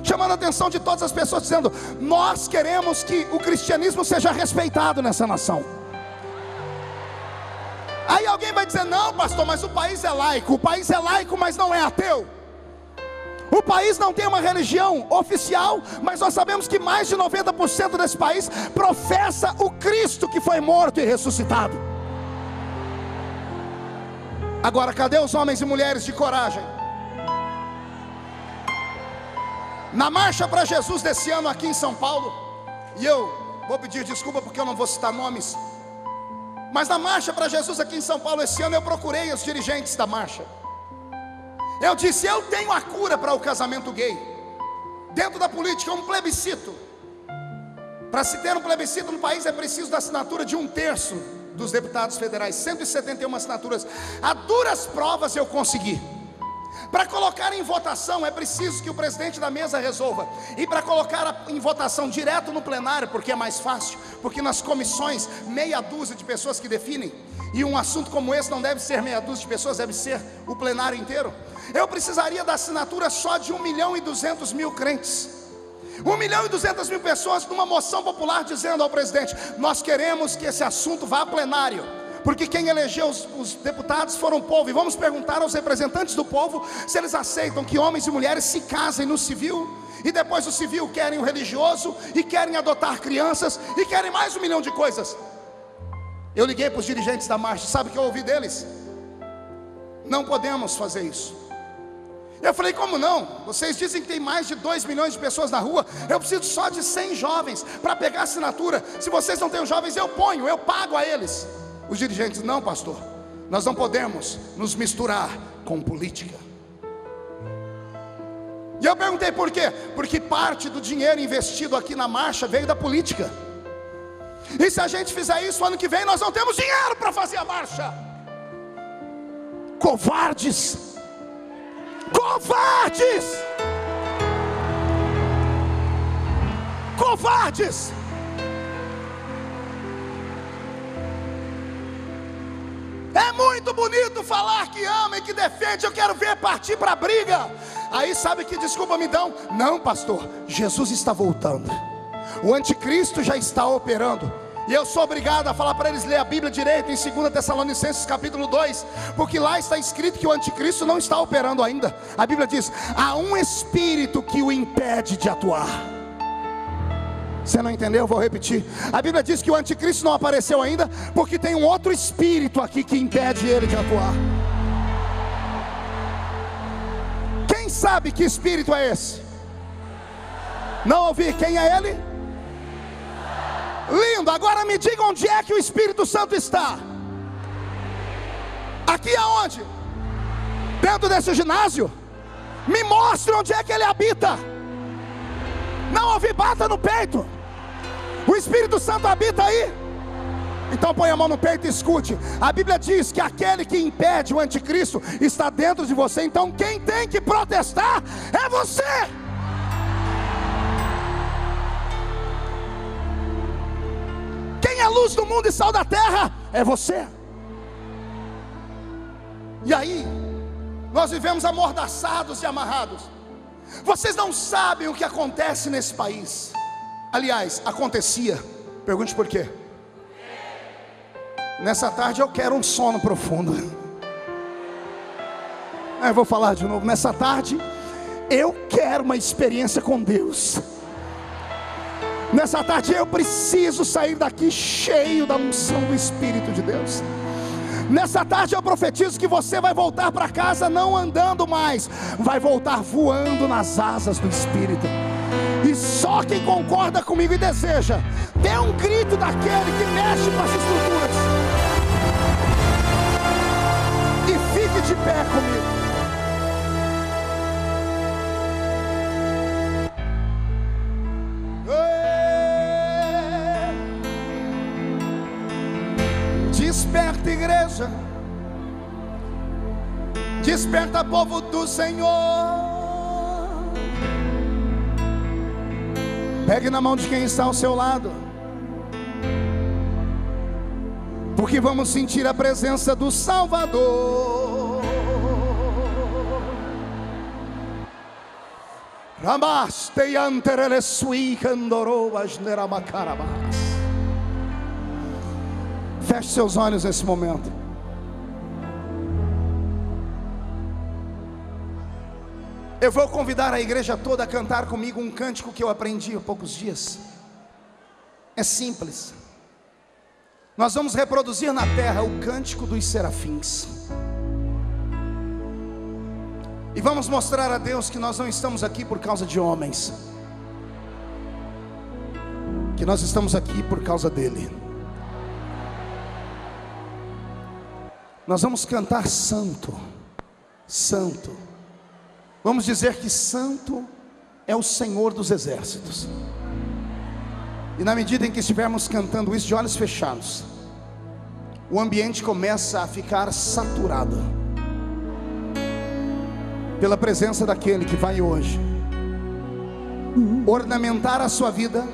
chamando a atenção de todas as pessoas, dizendo: nós queremos que o cristianismo seja respeitado nessa nação. Aí alguém vai dizer: não, pastor, mas o país é laico. O país é laico, mas não é ateu. O país não tem uma religião oficial, mas nós sabemos que mais de 90% desse país professa o Cristo que foi morto e ressuscitado. Agora, cadê os homens e mulheres de coragem? Na marcha para Jesus desse ano aqui em São Paulo, e eu vou pedir desculpa porque eu não vou citar nomes, mas na marcha para Jesus aqui em São Paulo esse ano eu procurei os dirigentes da marcha. Eu disse: eu tenho a cura para o casamento gay. Dentro da política, um plebiscito. Para se ter um plebiscito no país é preciso da assinatura de 1/3 dos deputados federais, 171 assinaturas. A duras provas eu consegui. Para colocar em votação é preciso que o presidente da mesa resolva. E para colocar em votação direto no plenário, porque é mais fácil, porque nas comissões meia dúzia de pessoas que definem, e um assunto como esse não deve ser meia dúzia de pessoas, deve ser o plenário inteiro. Eu precisaria da assinatura só de 1.200.000 crentes, 1.200.000 pessoas numa moção popular dizendo ao presidente: nós queremos que esse assunto vá a plenário, porque quem elegeu os deputados foram o povo. E vamos perguntar aos representantes do povo se eles aceitam que homens e mulheres se casem no civil, e depois do civil querem o religioso, e querem adotar crianças, e querem mais 1 milhão de coisas. Eu liguei para os dirigentes da marcha, sabe o que eu ouvi deles? Não podemos fazer isso. Eu falei: como não? Vocês dizem que tem mais de 2 milhões de pessoas na rua. Eu preciso só de 100 jovens para pegar assinatura. Se vocês não têm os jovens, eu ponho, eu pago a eles. Os dirigentes: não, pastor, nós não podemos nos misturar com política. E eu perguntei por quê? Porque parte do dinheiro investido aqui na marcha veio da política. E se a gente fizer isso ano que vem, nós não temos dinheiro para fazer a marcha. Covardes! Covardes! Covardes! É muito bonito falar que ama e que defende. Eu quero ver partir para a briga. Aí sabe que desculpa me dão? Não, pastor, Jesus está voltando. O anticristo já está operando. E eu sou obrigado a falar para eles ler a Bíblia direito em 2 Tessalonicenses capítulo 2, porque lá está escrito que o anticristo não está operando ainda. A Bíblia diz: há um espírito que o impede de atuar. Você não entendeu? Eu vou repetir. A Bíblia diz que o anticristo não apareceu ainda, porque tem um outro espírito aqui que impede ele de atuar. Quem sabe que espírito é esse? Não ouvi, quem é ele? Lindo, agora me diga onde é que o Espírito Santo está. Aqui aonde? Dentro desse ginásio? Me mostre onde é que ele habita. Não ouvi, bata no peito. O Espírito Santo habita aí? Então põe a mão no peito e escute. A Bíblia diz que aquele que impede o anticristo está dentro de você. Então quem tem que protestar é você. Quem é luz do mundo e sal da terra é você. E aí nós vivemos amordaçados e amarrados. Vocês não sabem o que acontece nesse país. Aliás, acontecia. Pergunte por quê. Nessa tarde eu quero um sono profundo. Eu vou falar de novo. Nessa tarde eu quero uma experiência com Deus. Nessa tarde eu preciso sair daqui cheio da unção do Espírito de Deus. Nessa tarde eu profetizo que você vai voltar para casa não andando mais, vai voltar voando nas asas do Espírito. E só quem concorda comigo e deseja, dê um grito daquele que mexe com as estruturas. pé comigo. Desperta, igreja. Desperta, povo do Senhor. Pegue na mão de quem está ao seu lado, porque vamos sentir a presença do Salvador. Feche seus olhos nesse momento. Eu vou convidar a igreja toda a cantar comigo um cântico que eu aprendi há poucos dias. É simples. Nós vamos reproduzir na terra o cântico dos serafins. E vamos mostrar a Deus que nós não estamos aqui por causa de homens, que nós estamos aqui por causa dele. Nós vamos cantar santo, santo. Vamos dizer que santo é o Senhor dos exércitos. E na medida em que estivermos cantando isso de olhos fechados, o ambiente começa a ficar saturado pela presença daquele que vai hoje ornamentar a sua vida,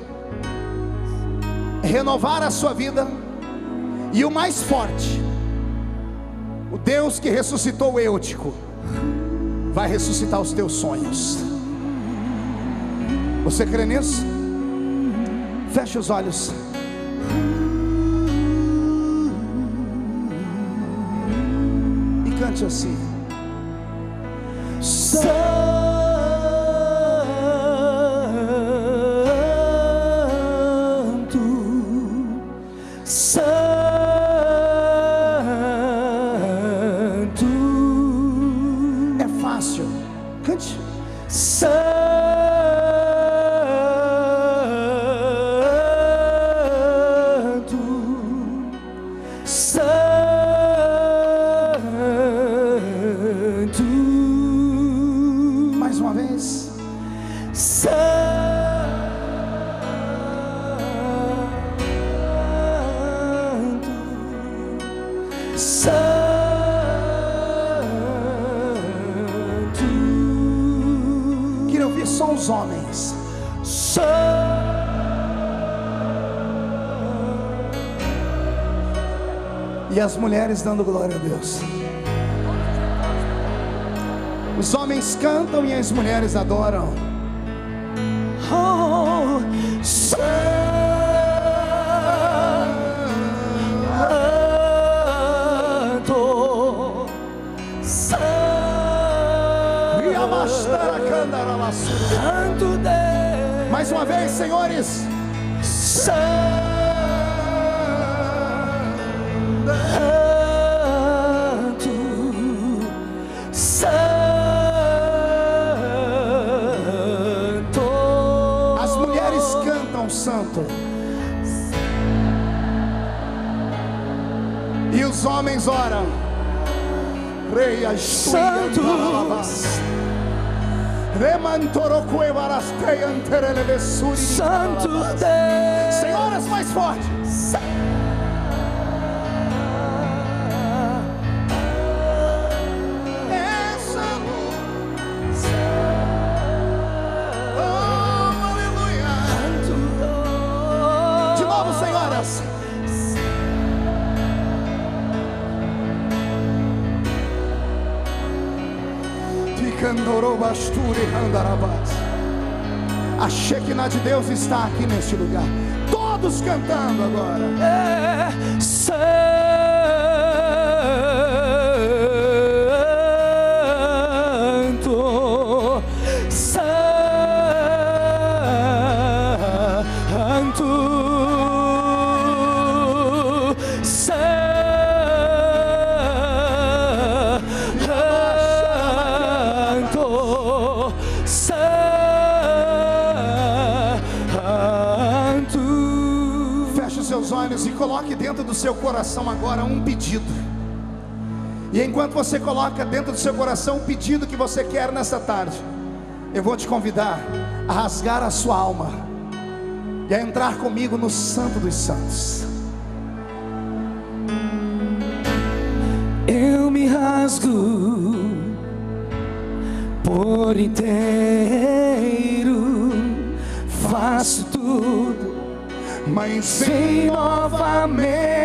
renovar a sua vida. E o mais forte, o Deus que ressuscitou o Eutico, vai ressuscitar os teus sonhos. Você crê nisso? Feche os olhos. E cante assim: Santo, Santo. É fácil. Cante. Santo, Santo. Mais uma vez. Santo, Santo. Queria ouvir só os homens. E as mulheres dando glória a Deus. Os homens cantam e as mulheres adoram. Oh, Santo, Santo, Santo Deus. Mais uma vez, senhores. Santo, santo. E os homens oram. Santo, Santo Deus. Senhoras, mais forte. A Shekinah de Deus está aqui neste lugar. Todos cantando agora. Santo, Santo, Feche seus olhos e coloque dentro do seu coração agora um pedido. E enquanto você coloca dentro do seu coração o pedido que você quer nessa tarde, eu vou te convidar a rasgar a sua alma e a entrar comigo no Santo dos Santos. Eu me rasgo por inteiro, faço tudo, mas vem novamente.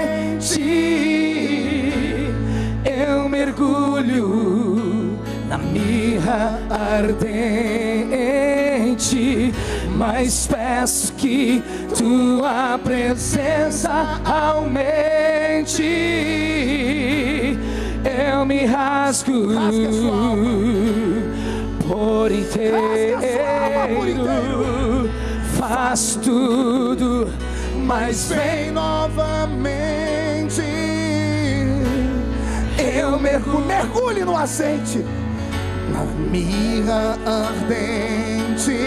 Eu mergulho na mirra ardente, mas peço que tua presença aumente. Eu me rasgo por inteiro, faço tudo, mas vem novamente. Eu mergulhe no azeite, na mirra ardente,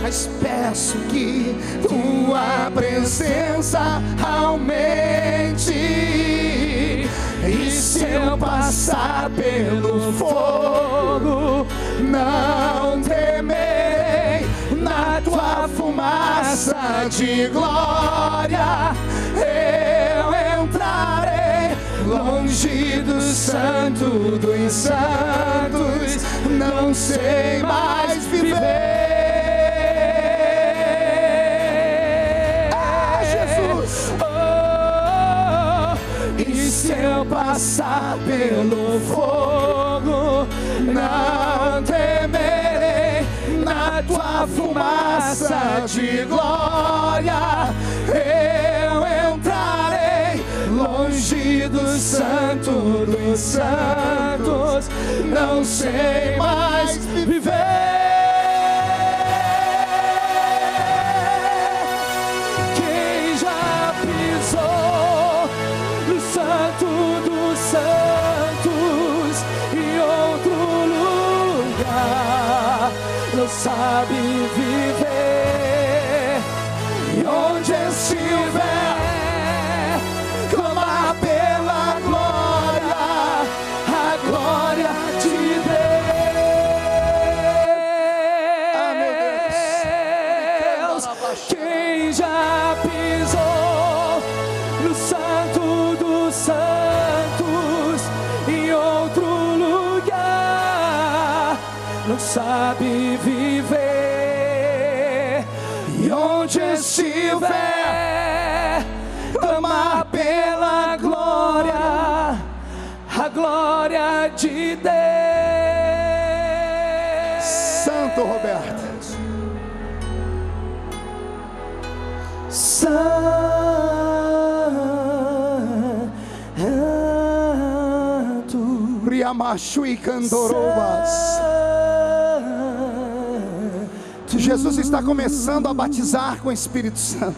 mas peço que tua presença aumente. E se eu passar pelo fogo, não temerei. Na tua fumaça de glória eu entrarei. Longe do santo dos santos, não sei mais viver. Se eu passar pelo fogo, não temerei. Na tua fumaça de glória eu entrarei. Longe do santo dos santos, não sei mais viver. Sabe viver, e onde estiver, clamar pela glória, a glória de Deus. Quem já pisou no santo dos santos, em outro lugar, não sabe viver. E onde estiver, clamar pela glória, a glória de Deus. Santo Roberto, Santo, Riamachu e Candorobas. Jesus está começando a batizar com o Espírito Santo.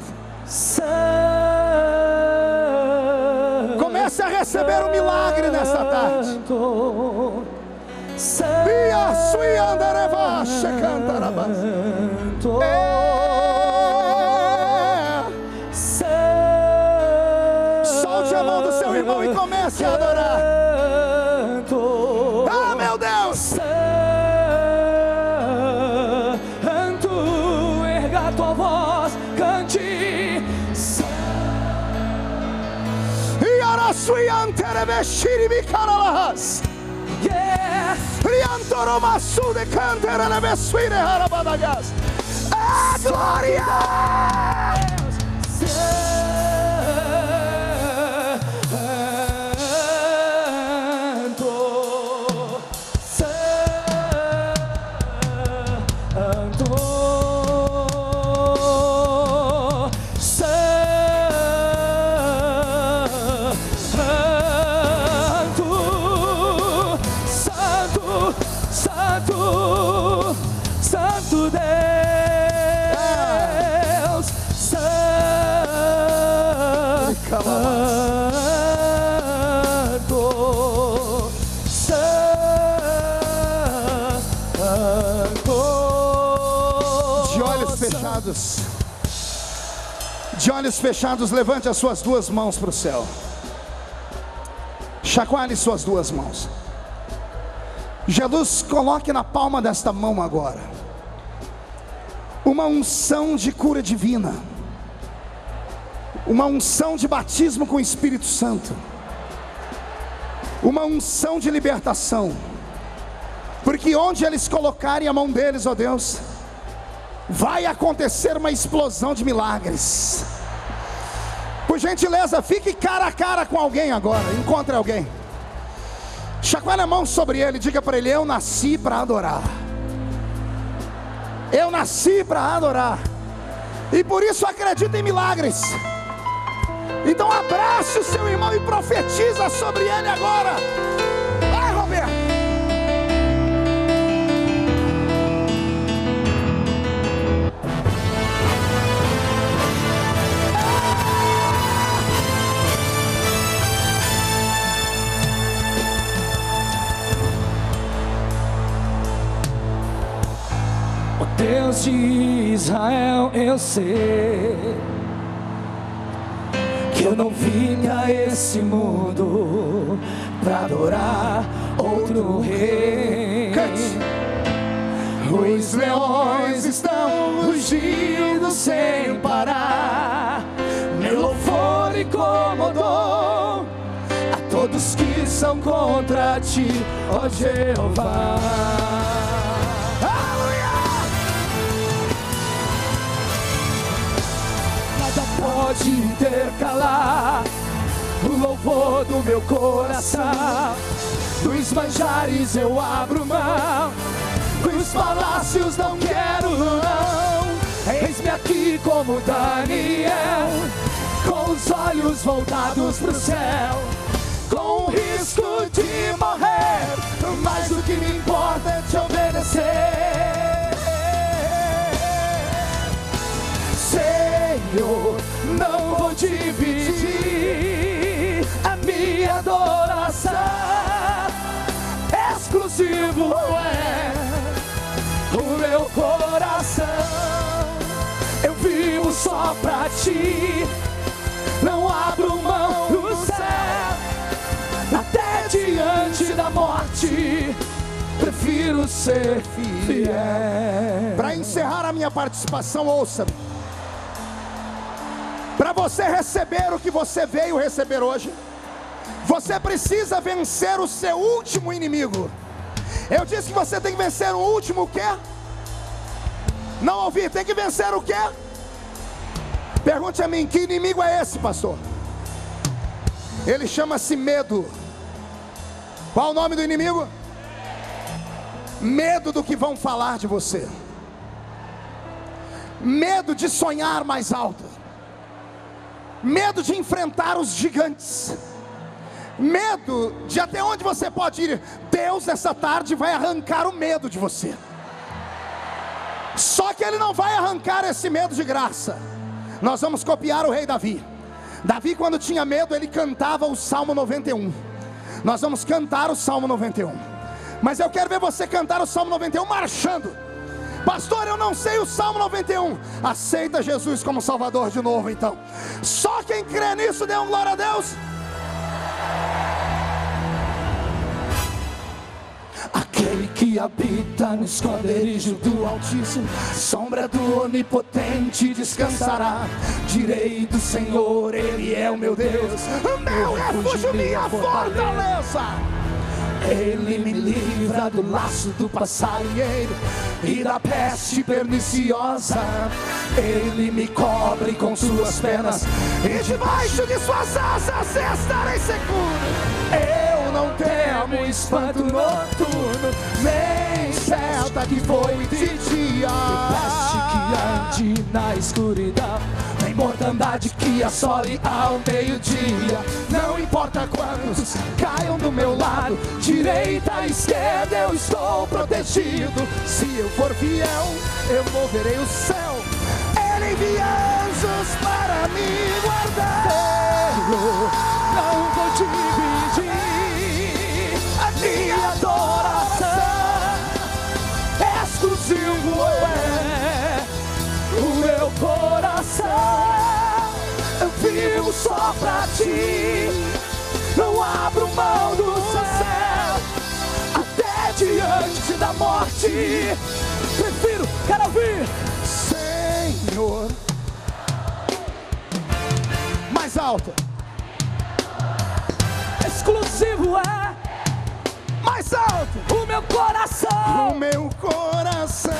Comece a receber um milagre nesta tarde. Solte a mão do seu irmão e comece a adorar. Ah, meu Deus! Tua voz cante. E arasuiantere vestiri bicaralahas. Yeah. Riantoromasu de cantere le vesuire harabadagas. Ah, glória! Santo Deus, De olhos fechados, levante as suas duas mãos para o céu. Chacoalhe suas duas mãos. Jesus, coloque na palma desta mão agora uma unção de cura divina, uma unção de batismo com o Espírito Santo, uma unção de libertação, porque onde eles colocarem a mão deles, ó Deus, vai acontecer uma explosão de milagres. Por gentileza, fique cara a cara com alguém agora, encontre alguém, chacoalhe a mão sobre ele, diga para ele: eu nasci para adorar, eu nasci para adorar, e por isso acredito em milagres. Então abrace o seu irmão e profetiza sobre ele agora. Vai, Roberto. O Deus de Israel, eu sei que eu não vim a esse mundo pra adorar outro rei. Os leões estão rugindo sem parar, meu louvor incomodou a todos que são contra ti, ó Jeová. Pode intercalar o louvor do meu coração. Dos manjares eu abro mão, dos palácios não quero não. Eis-me aqui como Daniel, com os olhos voltados pro céu, com o risco de morrer, mas o que me importa é te obedecer. Senhor, não vou dividir a minha adoração, exclusivo é o meu coração. Eu vivo só pra ti, não abro mão do céu, até diante da morte prefiro ser fiel. Para encerrar a minha participação, ouça-me. Para você receber o que você veio receber hoje, você precisa vencer o seu último inimigo. Eu disse que você tem que vencer o último o quê? Não ouvi, tem que vencer o quê? Pergunte a mim, que inimigo é esse, pastor? Ele chama-se medo. Qual o nome do inimigo? Medo do que vão falar de você, medo de sonhar mais alto, medo de enfrentar os gigantes, medo de até onde você pode ir. Deus nessa tarde vai arrancar o medo de você. Só que Ele não vai arrancar esse medo de graça. Nós vamos copiar o rei Davi. Davi, quando tinha medo, ele cantava o Salmo 91. Nós vamos cantar o Salmo 91. Mas eu quero ver você cantar o Salmo 91 marchando. Pastor, eu não sei o Salmo 91. Aceita Jesus como Salvador de novo então. Só quem crê nisso, dê um glória a Deus. Aquele que habita no esconderijo do Altíssimo, sombra do Onipotente descansará. Direi do Senhor, Ele é o meu Deus, meu refúgio, minha fortaleza. Ele me livra do laço do passarinheiro e da peste perniciosa. Ele me cobre com suas penas e debaixo de suas asas estarei seguro. Eu não temo espanto noturno, nem seta que voe de dia, peste que ande na escuridão, nem mortandade que assole ao meio-dia. Não importa quantos caiam do meu lado, direita, esquerda, eu estou protegido. Se eu for fiel, eu moverei o céu. Ele envia anjos para me guardar. Não vou dividir a minha adoração, exclusivo é o meu coração. Eu vivo só pra ti, não abro mão do céu, até diante da morte. Prefiro, quero ouvir, Senhor. Mais alto. exclusivo é Mais alto. o meu coração. O meu coração,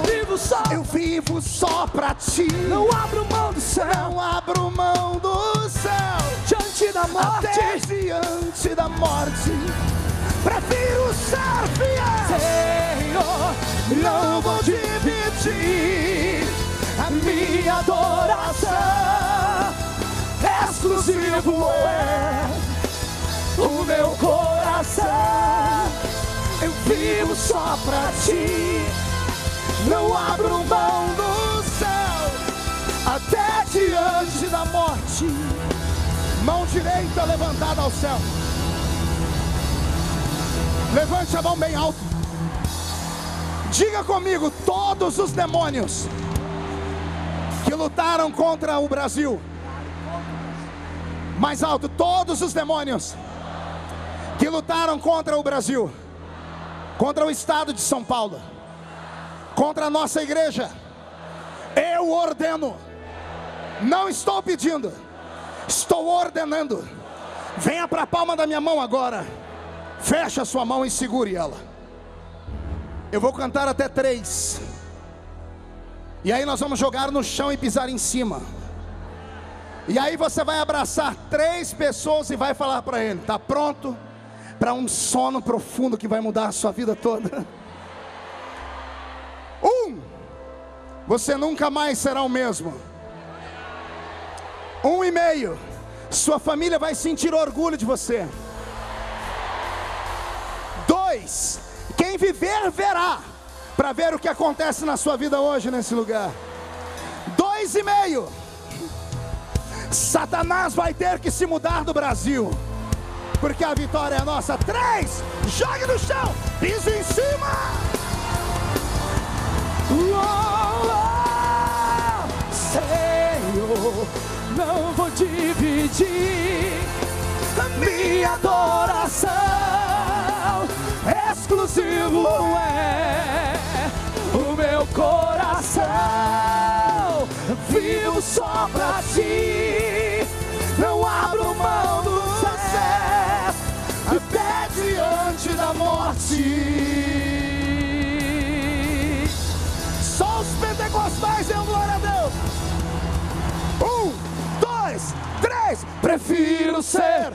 Vivo só, eu vivo só pra ti. não abro mão do céu, Não abro mão do céu, diante da morte. até diante da morte. Prefiro ser fiel. Senhor, Não vou dividir a minha adoração. exclusivo é o meu coração. Eu vivo só pra ti. Não abro mão do céu, até diante da morte. Mão direita levantada ao céu. Levante a mão bem alto. Diga comigo: todos os demônios que lutaram contra o Brasil. Mais alto: todos os demônios que lutaram contra o Brasil, contra o estado de São Paulo, contra a nossa igreja, eu ordeno. Não estou pedindo, estou ordenando. Venha para a palma da minha mão agora. Feche a sua mão e segure ela. Eu vou cantar até 3. E aí nós vamos jogar no chão e pisar em cima. E aí você vai abraçar 3 pessoas e vai falar para ele: tá pronto para um sono profundo que vai mudar a sua vida toda? 1, você nunca mais será o mesmo. 1,5, sua família vai sentir orgulho de você. 2, quem viver verá, para ver o que acontece na sua vida hoje nesse lugar. 2,5, Satanás vai ter que se mudar do Brasil, porque a vitória é nossa. 3, jogue no chão, piso em cima. Senhor, não vou dividir a minha adoração. Exclusivo é o meu coração. Vivo só pra ti, não abro mão do céu, Até diante da morte. Só os pentecostais dão glória a Deus. 1, 2, 3. prefiro ser